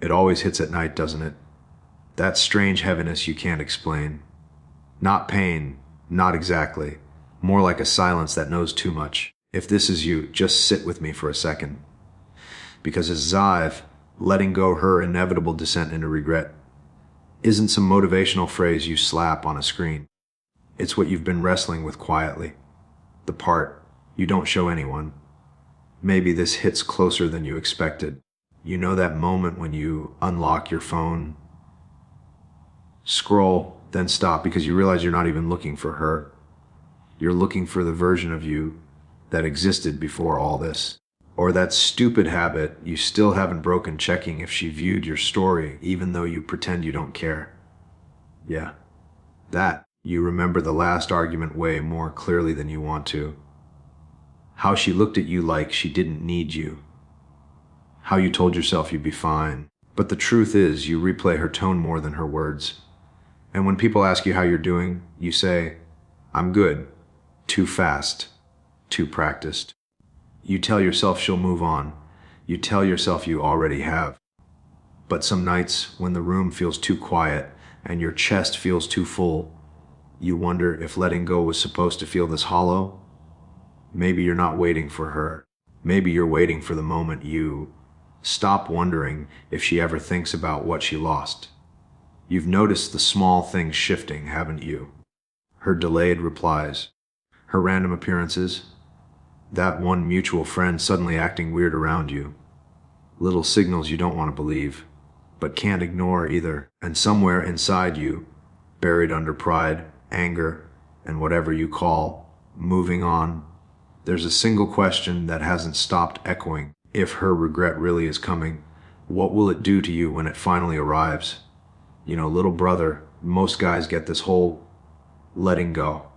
It always hits at night, doesn't it? That strange heaviness you can't explain. Not pain, not exactly. More like a silence that knows too much. If this is you, just sit with me for a second. Because as Zive, letting go her inevitable descent into regret, isn't some motivational phrase you slap on a screen. It's what you've been wrestling with quietly. The part you don't show anyone. Maybe this hits closer than you expected. You know that moment when you unlock your phone, scroll, then stop because you realize you're not even looking for her. You're looking for the version of you that existed before all this. Or that stupid habit you still haven't broken, checking if she viewed your story even though you pretend you don't care. Yeah, that. You remember the last argument way more clearly than you want to. How she looked at you like she didn't need you. How you told yourself you'd be fine. But the truth is, you replay her tone more than her words. And when people ask you how you're doing, you say, "I'm good." Too fast. Too practiced. You tell yourself she'll move on. You tell yourself you already have. But some nights, when the room feels too quiet and your chest feels too full, you wonder if letting go was supposed to feel this hollow. Maybe you're not waiting for her. Maybe you're waiting for the moment you stop wondering if she ever thinks about what she lost. You've noticed the small things shifting, haven't you? Her delayed replies, her random appearances, that one mutual friend suddenly acting weird around you. Little signals you don't want to believe, but can't ignore either. And somewhere inside you, buried under pride, anger, and whatever you call moving on, there's a single question that hasn't stopped echoing. If her regret really is coming, what will it do to you when it finally arrives? You know, little brother, most guys get this whole letting go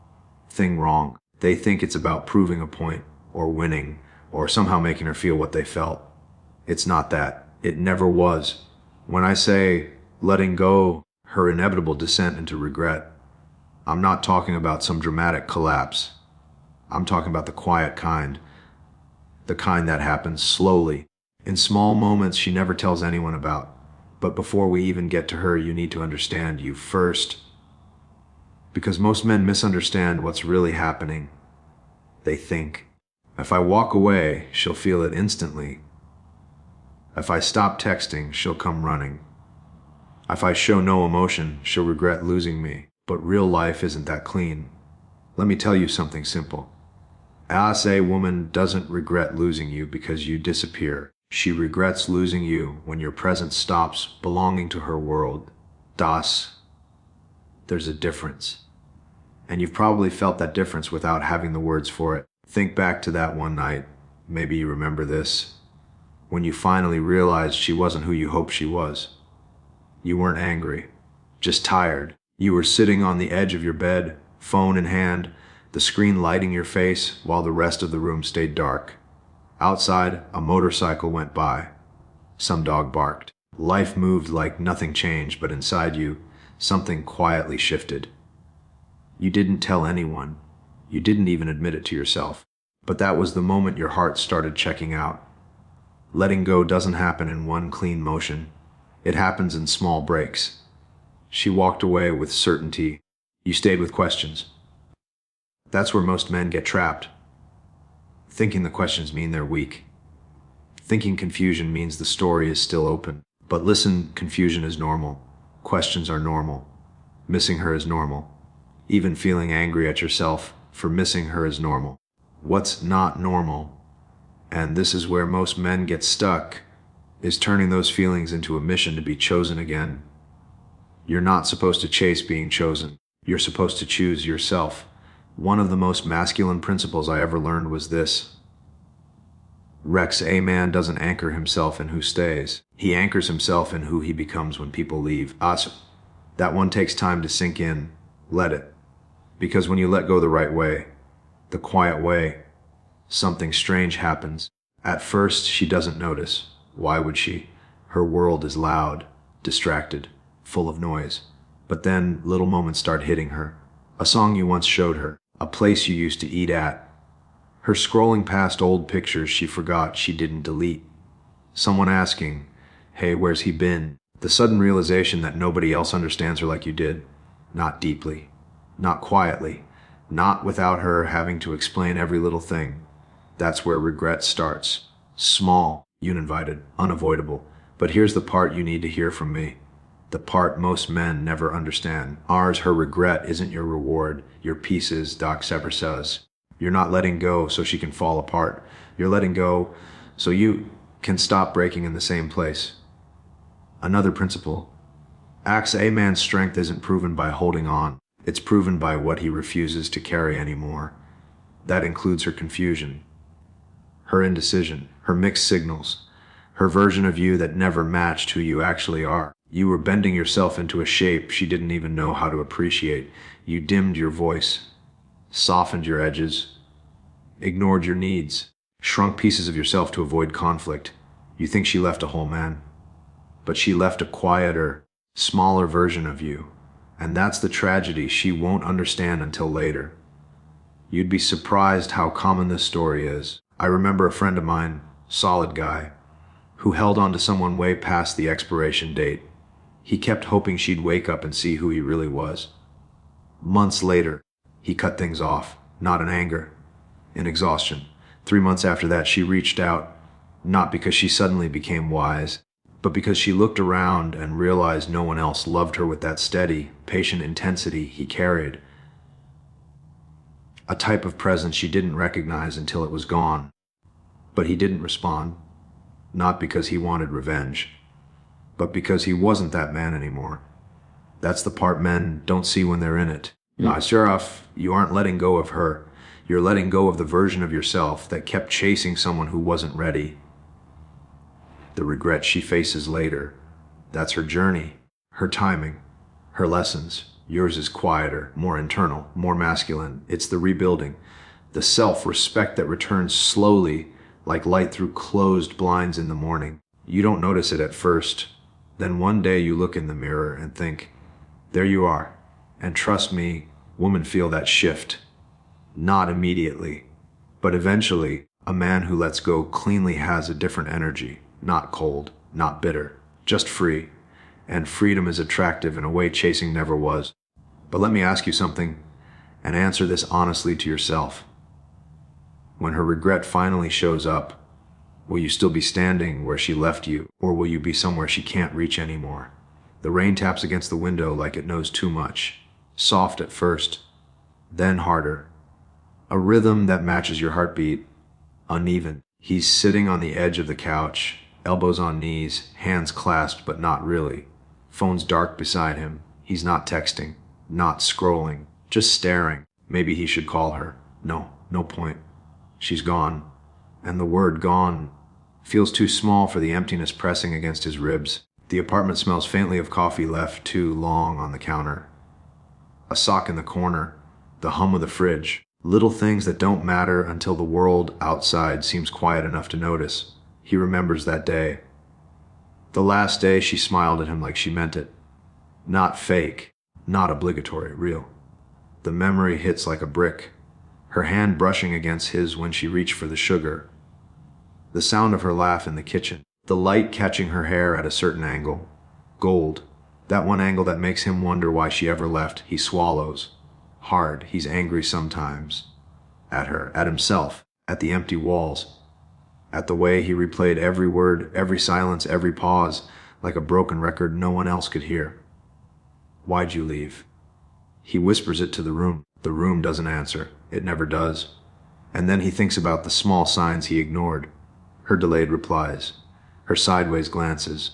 thing wrong. They think it's about proving a point, or winning, or somehow making her feel what they felt. It's not that. It never was. When I say letting go her inevitable descent into regret, I'm not talking about some dramatic collapse. I'm talking about the quiet kind. The kind that happens slowly, in small moments she never tells anyone about. But before we even get to her, you need to understand you first. Because most men misunderstand what's really happening. They think, if I walk away, she'll feel it instantly. If I stop texting, she'll come running. If I show no emotion, she'll regret losing me. But real life isn't that clean. Let me tell you something simple. A woman doesn't regret losing you because you disappear. She regrets losing you when your presence stops belonging to her world. There's a difference. And you've probably felt that difference without having the words for it. Think back to that one night, maybe you remember this, when you finally realized she wasn't who you hoped she was. You weren't angry, just tired. You were sitting on the edge of your bed, phone in hand, the screen lighting your face while the rest of the room stayed dark. Outside, a motorcycle went by. Some dog barked. Life moved like nothing changed, but inside you, something quietly shifted. You didn't tell anyone. You didn't even admit it to yourself. But that was the moment your heart started checking out. Letting go doesn't happen in one clean motion. It happens in small breaks. She walked away with certainty. You stayed with questions. That's where most men get trapped. Thinking the questions mean they're weak. Thinking confusion means the story is still open. But listen, confusion is normal. Questions are normal. Missing her is normal. Even feeling angry at yourself for missing her is normal. What's not normal, and this is where most men get stuck, is turning those feelings into a mission to be chosen again. You're not supposed to chase being chosen. You're supposed to choose yourself. One of the most masculine principles I ever learned was this. A man doesn't anchor himself in who stays. He anchors himself in who he becomes when people leave. That one takes time to sink in. Let it. Because when you let go the right way, the quiet way, something strange happens. At first, she doesn't notice. Why would she? Her world is loud, distracted, full of noise. But then little moments start hitting her. A song you once showed her, a place you used to eat at. Her scrolling past old pictures she forgot she didn't delete. Someone asking, Hey, where's he been? The sudden realization that nobody else understands her like you did. Not deeply. Not quietly. Not without her having to explain every little thing. That's where regret starts. Small, uninvited, unavoidable. But here's the part you need to hear from me. The part most men never understand. Her regret isn't your reward. Your peace is, Doc Sever says. You're not letting go so she can fall apart. You're letting go so you can stop breaking in the same place. Another principle. A man's strength isn't proven by holding on. It's proven by what he refuses to carry anymore. That includes her confusion, her indecision, her mixed signals, her version of you that never matched who you actually are. You were bending yourself into a shape she didn't even know how to appreciate. You dimmed your voice, softened your edges, ignored your needs, shrunk pieces of yourself to avoid conflict. You think she left a whole man, but she left a quieter, smaller version of you. And that's the tragedy she won't understand until later. You'd be surprised how common this story is. I remember a friend of mine, solid guy, who held on to someone way past the expiration date. He kept hoping she'd wake up and see who he really was. Months later, he cut things off, not in anger, in exhaustion. 3 months after that, she reached out, not because she suddenly became wise, but because she looked around and realized no one else loved her with that steady, patient intensity he carried. A type of presence she didn't recognize until it was gone. But he didn't respond, not because he wanted revenge, but because he wasn't that man anymore. That's the part men don't see when they're in it. Sheriff, you aren't letting go of her. You're letting go of the version of yourself that kept chasing someone who wasn't ready. The regret she faces later, that's her journey, her timing, her lessons. Yours is quieter, more internal, more masculine. It's the rebuilding, the self-respect that returns slowly, like light through closed blinds in the morning. You don't notice it at first. Then one day you look in the mirror and think, there you are. And trust me, women feel that shift. Not immediately, but eventually, a man who lets go cleanly has a different energy. Not cold, not bitter, just free. And freedom is attractive in a way chasing never was. But let me ask you something, and answer this honestly to yourself. When her regret finally shows up, will you still be standing where she left you, or will you be somewhere she can't reach anymore? The rain taps against the window like it knows too much. Soft at first, then harder. A rhythm that matches your heartbeat, uneven. He's sitting on the edge of the couch, elbows on knees, hands clasped but not really. Phone's dark beside him. He's not texting, not scrolling, just staring. Maybe he should call her. No point. She's gone. And the word gone feels too small for the emptiness pressing against his ribs. The apartment smells faintly of coffee left too long on the counter. A sock in the corner, the hum of the fridge. Little things that don't matter until the world outside seems quiet enough to notice. He remembers that day. The last day she smiled at him like she meant it. Not fake, not obligatory, real. The memory hits like a brick, her hand brushing against his when she reached for the sugar. The sound of her laugh in the kitchen, the light catching her hair at a certain angle. Gold, that one angle that makes him wonder why she ever left. He swallows. Hard, he's angry sometimes. At her, at himself, at the empty walls. At the way he replayed every word, every silence, every pause, like a broken record no one else could hear. Why'd you leave? He whispers it to the room. The room doesn't answer. It never does. And then he thinks about the small signs he ignored. Her delayed replies. Her sideways glances.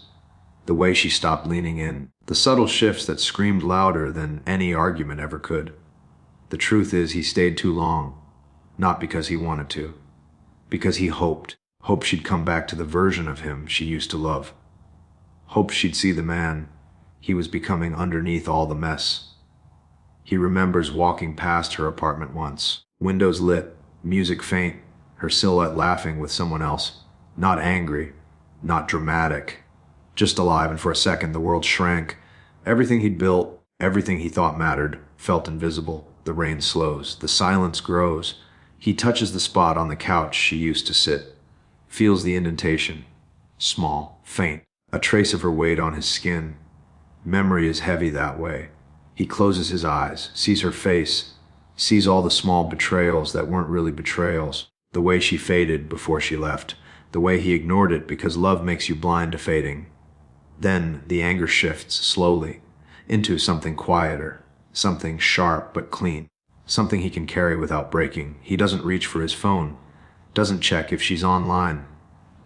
The way she stopped leaning in. The subtle shifts that screamed louder than any argument ever could. The truth is he stayed too long. Not because he wanted to. Because he hoped she'd come back to the version of him she used to love. Hoped she'd see the man he was becoming underneath all the mess. He remembers walking past her apartment once. Windows lit, music faint, her silhouette laughing with someone else. Not angry, not dramatic, just alive, and for a second the world shrank. Everything he'd built, everything he thought mattered, felt invisible. The rain slows, the silence grows. He touches the spot on the couch she used to sit, feels the indentation, small, faint, a trace of her weight on his skin. Memory is heavy that way. He closes his eyes, sees her face, sees all the small betrayals that weren't really betrayals, the way she faded before she left, the way he ignored it because love makes you blind to fading. Then the anger shifts slowly into something quieter, something sharp but clean, something he can carry without breaking. He doesn't reach for his phone, doesn't check if she's online,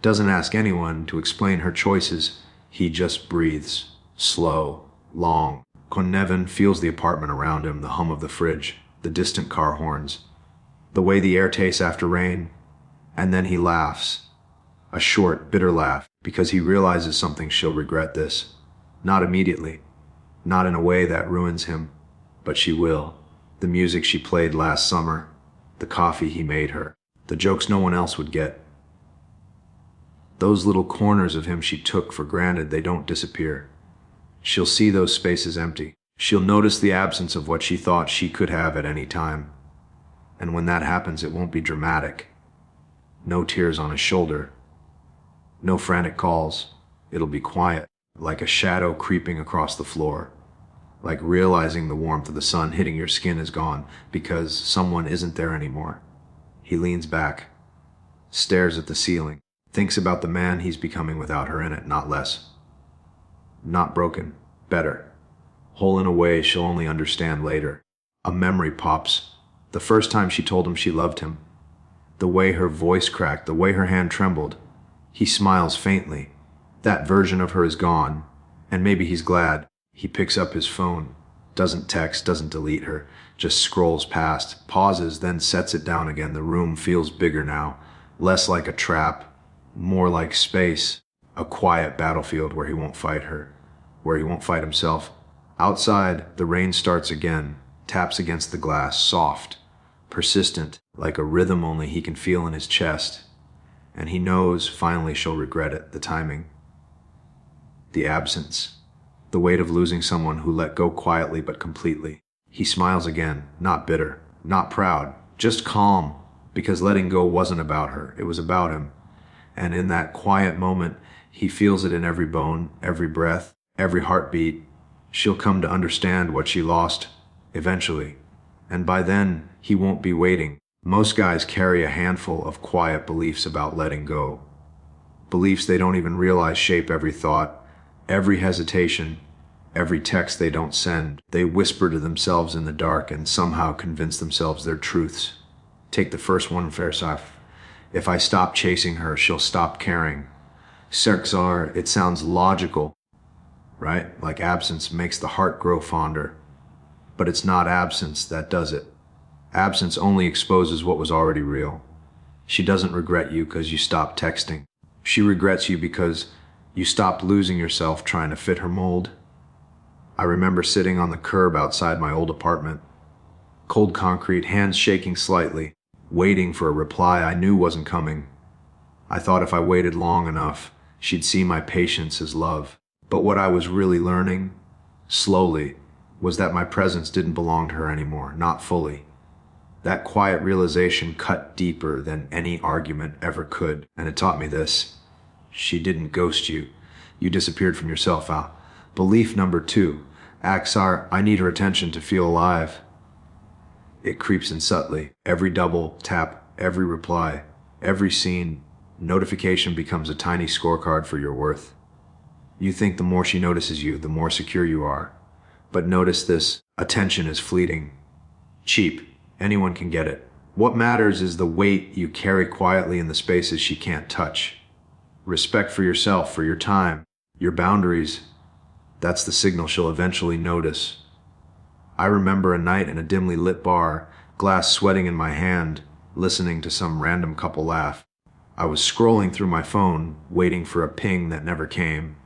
doesn't ask anyone to explain her choices. He just breathes, slow, long. Nevin feels the apartment around him, the hum of the fridge, the distant car horns, the way the air tastes after rain, and then he laughs. A short, bitter laugh, because he realizes something she'll regret this. Not immediately, not in a way that ruins him, but she will. The music she played last summer, the coffee he made her, the jokes no one else would get. Those little corners of him she took for granted, they don't disappear. She'll see those spaces empty. She'll notice the absence of what she thought she could have at any time. And when that happens, it won't be dramatic. No tears on his shoulder. No frantic calls. It'll be quiet, like a shadow creeping across the floor. Like realizing the warmth of the sun hitting your skin is gone because someone isn't there anymore. He leans back, stares at the ceiling, thinks about the man he's becoming without her in it, not less. Not broken, better. Whole in a way she'll only understand later. A memory pops. The first time she told him she loved him. The way her voice cracked, the way her hand trembled. He smiles faintly. That version of her is gone, and maybe he's glad. He picks up his phone, doesn't text, doesn't delete her, just scrolls past, pauses, then sets it down again. The room feels bigger now, less like a trap, more like space. A quiet battlefield where he won't fight her, where he won't fight himself. Outside, the rain starts again, taps against the glass, soft, persistent, like a rhythm only he can feel in his chest. And he knows finally she'll regret it, the timing. The absence, the weight of losing someone who let go quietly but completely. He smiles again, not bitter, not proud, just calm, because letting go wasn't about her, it was about him. And in that quiet moment, he feels it in every bone, every breath, every heartbeat. She'll come to understand what she lost, eventually. And by then, he won't be waiting. Most guys carry a handful of quiet beliefs about letting go. Beliefs they don't even realize shape every thought, every hesitation, every text they don't send. They whisper to themselves in the dark and somehow convince themselves they're truths. Take the first one, Farsaf. If I stop chasing her, she'll stop caring. Serxar, it sounds logical, right? Like absence makes the heart grow fonder. But it's not absence that does it. Absence only exposes what was already real. She doesn't regret you because you stopped texting. She regrets you because you stopped losing yourself trying to fit her mold. I remember sitting on the curb outside my old apartment. Cold concrete, hands shaking slightly, waiting for a reply I knew wasn't coming. I thought if I waited long enough, she'd see my patience as love. But what I was really learning, slowly, was that my presence didn't belong to her anymore, not fully. That quiet realization cut deeper than any argument ever could, and it taught me this. She didn't ghost you. You disappeared from yourself, Al. Belief number 2, Axar, I need her attention to feel alive. It creeps in subtly. Every double tap, every reply, every scene, notification becomes a tiny scorecard for your worth. You think the more she notices you, the more secure you are. But notice this, attention is fleeting. Cheap. Anyone can get it. What matters is the weight you carry quietly in the spaces she can't touch. Respect for yourself, for your time, your boundaries. That's the signal she'll eventually notice. I remember a night in a dimly lit bar, glass sweating in my hand, listening to some random couple laugh. I was scrolling through my phone, waiting for a ping that never came.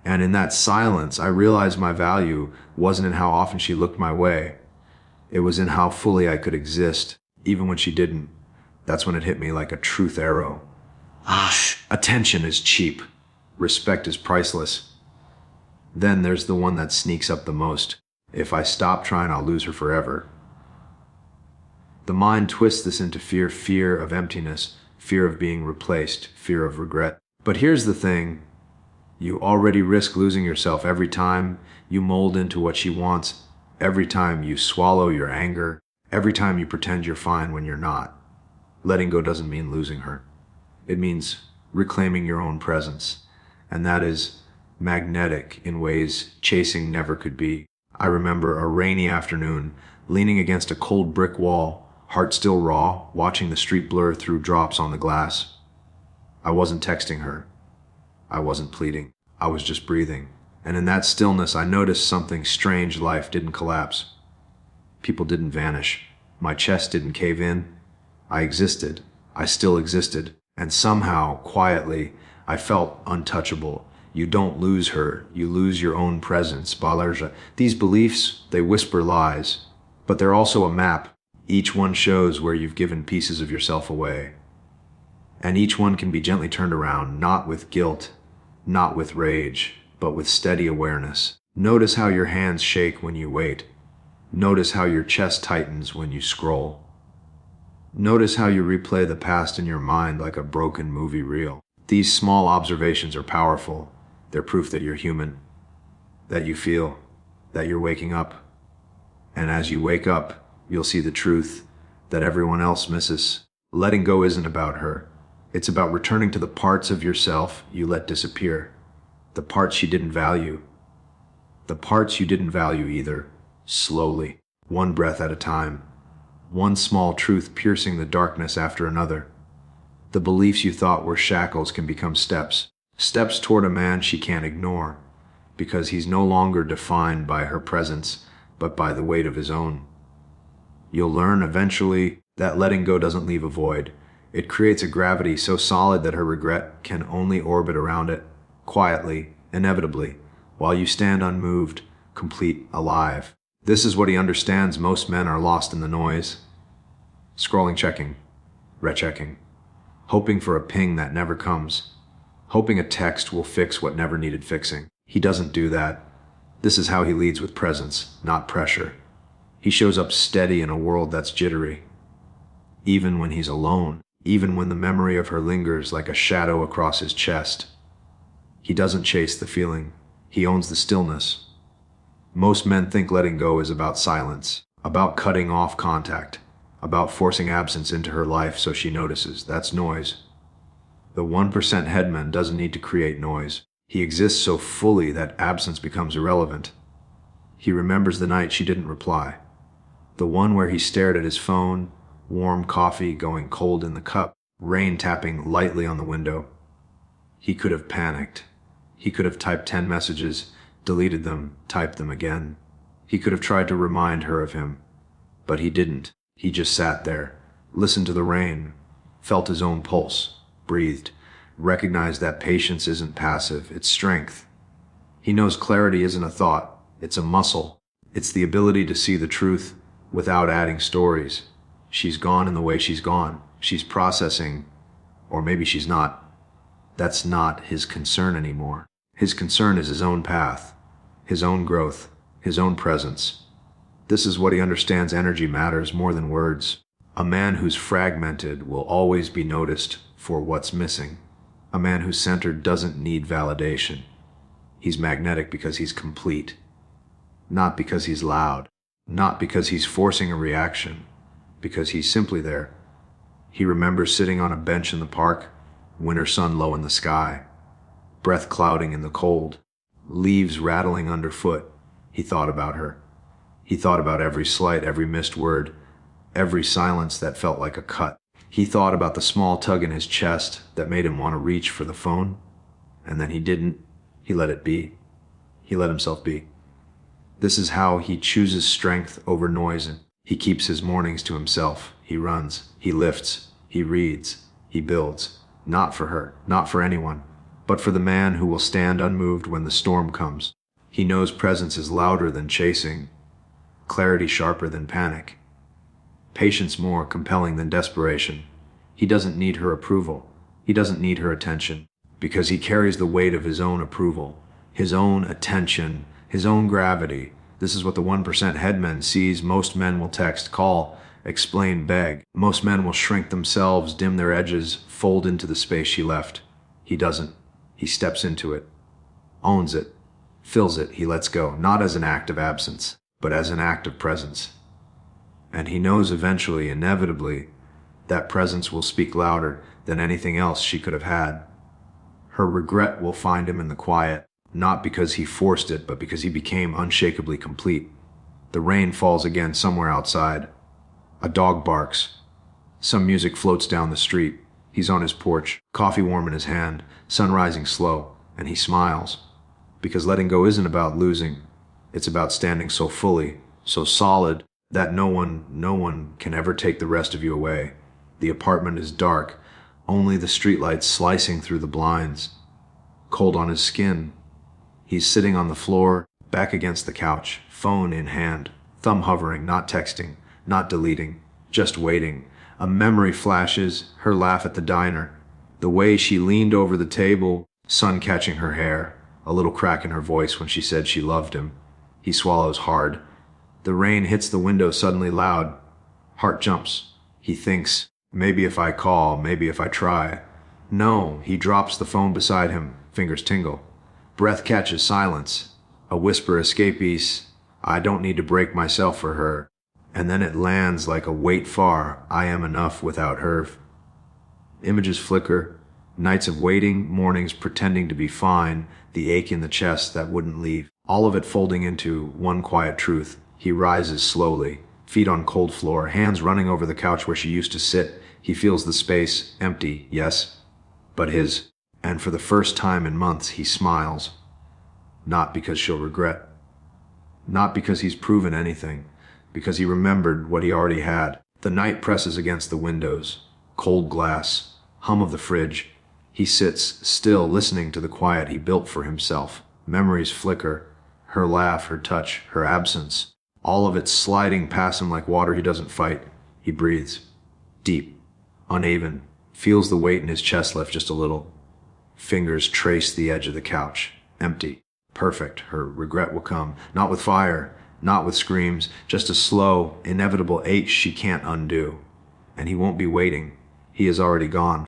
And in that silence, I realized my value wasn't in how often she looked my way. It was in how fully I could exist, even when she didn't. That's when it hit me like a truth arrow. Attention is cheap. Respect is priceless. Then there's the one that sneaks up the most. If I stop trying, I'll lose her forever. The mind twists this into fear of emptiness, fear of being replaced, fear of regret. But here's the thing. You already risk losing yourself every time you mold into what she wants, every time you swallow your anger, every time you pretend you're fine when you're not. Letting go doesn't mean losing her. It means reclaiming your own presence, and that is magnetic in ways chasing never could be. I remember a rainy afternoon, leaning against a cold brick wall, heart still raw, watching the street blur through drops on the glass. I wasn't texting her. I wasn't pleading. I was just breathing. And in that stillness, I noticed something strange. Life didn't collapse. People didn't vanish. My chest didn't cave in. I existed. I still existed. And somehow, quietly, I felt untouchable. You don't lose her. You lose your own presence. Balarja. These beliefs, they whisper lies. But they're also a map. Each one shows where you've given pieces of yourself away. And each one can be gently turned around, not with guilt, not with rage, but with steady awareness. Notice how your hands shake when you wait. Notice how your chest tightens when you scroll. Notice how you replay the past in your mind like a broken movie reel. These small observations are powerful. They're proof that you're human, that you feel, that you're waking up. And as you wake up, you'll see the truth that everyone else misses. Letting go isn't about her. It's about returning to the parts of yourself you let disappear, the parts you didn't value, the parts you didn't value either, slowly, one breath at a time, one small truth piercing the darkness after another. The beliefs you thought were shackles can become steps, steps toward a man she can't ignore, because he's no longer defined by her presence, but by the weight of his own. You'll learn eventually that letting go doesn't leave a void. It creates a gravity so solid that her regret can only orbit around it, quietly, inevitably, while you stand unmoved, complete, alive. This is what he understands. Most men are lost in the noise. Scrolling, checking, rechecking, hoping for a ping that never comes, hoping a text will fix what never needed fixing. He doesn't do that. This is how he leads, with presence, not pressure. He shows up steady in a world that's jittery. Even when he's alone, even when the memory of her lingers like a shadow across his chest. He doesn't chase the feeling. He owns the stillness. Most men think letting go is about silence, about cutting off contact, about forcing absence into her life so she notices. That's noise. The 1% headman doesn't need to create noise. He exists so fully that absence becomes irrelevant. He remembers the night she didn't reply, the one where he stared at his phone, warm coffee going cold in the cup, rain tapping lightly on the window. He could have panicked. He could have typed 10 messages, deleted them, typed them again. He could have tried to remind her of him, but he didn't. He just sat there, listened to the rain, felt his own pulse, breathed, recognized that patience isn't passive, it's strength. He knows clarity isn't a thought, it's a muscle. It's the ability to see the truth without adding stories. She's gone in the way she's gone. She's processing, or maybe she's not. That's not his concern anymore. His concern is his own path, his own growth, his own presence. This is what he understands. Energy matters more than words. A man who's fragmented will always be noticed for what's missing. A man who's centered doesn't need validation. He's magnetic because he's complete, not because he's loud, not because he's forcing a reaction, because he's simply there. He remembers sitting on a bench in the park, winter sun low in the sky, breath clouding in the cold, leaves rattling underfoot. He thought about her. He thought about every slight, every missed word, every silence that felt like a cut. He thought about the small tug in his chest that made him want to reach for the phone, and then he didn't. He let it be. He let himself be. This is how he chooses strength over noise. He keeps his mornings to himself. He runs, he lifts, he reads, he builds. Not for her, not for anyone, but for the man who will stand unmoved when the storm comes. He knows presence is louder than chasing, clarity sharper than panic, patience more compelling than desperation. He doesn't need her approval. He doesn't need her attention, because he carries the weight of his own approval, his own attention, his own gravity. This is what the 1% headman sees. Most men will text, call, explain, beg. Most men will shrink themselves, dim their edges, fold into the space she left. He doesn't. He steps into it. owns it, fills it, he lets go, not as an act of absence, but as an act of presence. And he knows eventually, inevitably, that presence will speak louder than anything else she could have had. Her regret will find him in the quiet, not because he forced it, but because he became unshakably complete. The rain falls again somewhere outside. A dog barks. Some music floats down the street. He's on his porch, coffee warm in his hand, sun rising slow, and he smiles. Because letting go isn't about losing. It's about standing so fully, so solid, that no one can ever take the rest of you away. The apartment is dark, only the streetlights slicing through the blinds. Cold on his skin. He's sitting on the floor, back against the couch, phone in hand, thumb hovering, not texting, not deleting, just waiting. A memory flashes, her laugh at the diner, the way she leaned over the table, sun catching her hair, a little crack in her voice when she said she loved him. He swallows hard. The rain hits the window suddenly loud. Heart jumps. He thinks, maybe if I call, maybe if I try. No, he drops the phone beside him, fingers tingle. Breath catches silence. A whisper escapes, I don't need to break myself for her. And then it lands like a weight far, I am enough without her. Images flicker, nights of waiting, mornings pretending to be fine, the ache in the chest that wouldn't leave. All of it folding into one quiet truth. He rises slowly, feet on cold floor, hands running over the couch where she used to sit. He feels the space, empty, yes, but his. And for the first time in months, he smiles. Not because she'll regret. Not because he's proven anything. Because he remembered what he already had. The night presses against the windows. Cold glass. Hum of the fridge. He sits still, listening to the quiet he built for himself. Memories flicker. Her laugh, her touch, her absence. All of it sliding past him like water he doesn't fight. He breathes. Deep. Uneven. Feels the weight in his chest lift just a little. Fingers trace the edge of the couch. Empty. Perfect. Her regret will come. Not with fire. Not with screams. Just a slow, inevitable ache she can't undo. And he won't be waiting. He is already gone.